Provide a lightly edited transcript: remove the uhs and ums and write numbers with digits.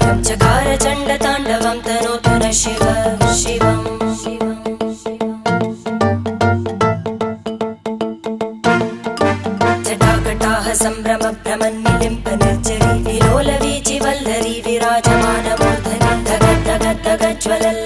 कायं चकार चण्डताण्डवं तनोतु न शिव शिवम् जटाकटाह सम्भ्रम भ्रमन्निलिम्प निर्जरी विलोलवीचि वल्लरी विराजमानमूर्धनि धग धग धग ज्वलल्ल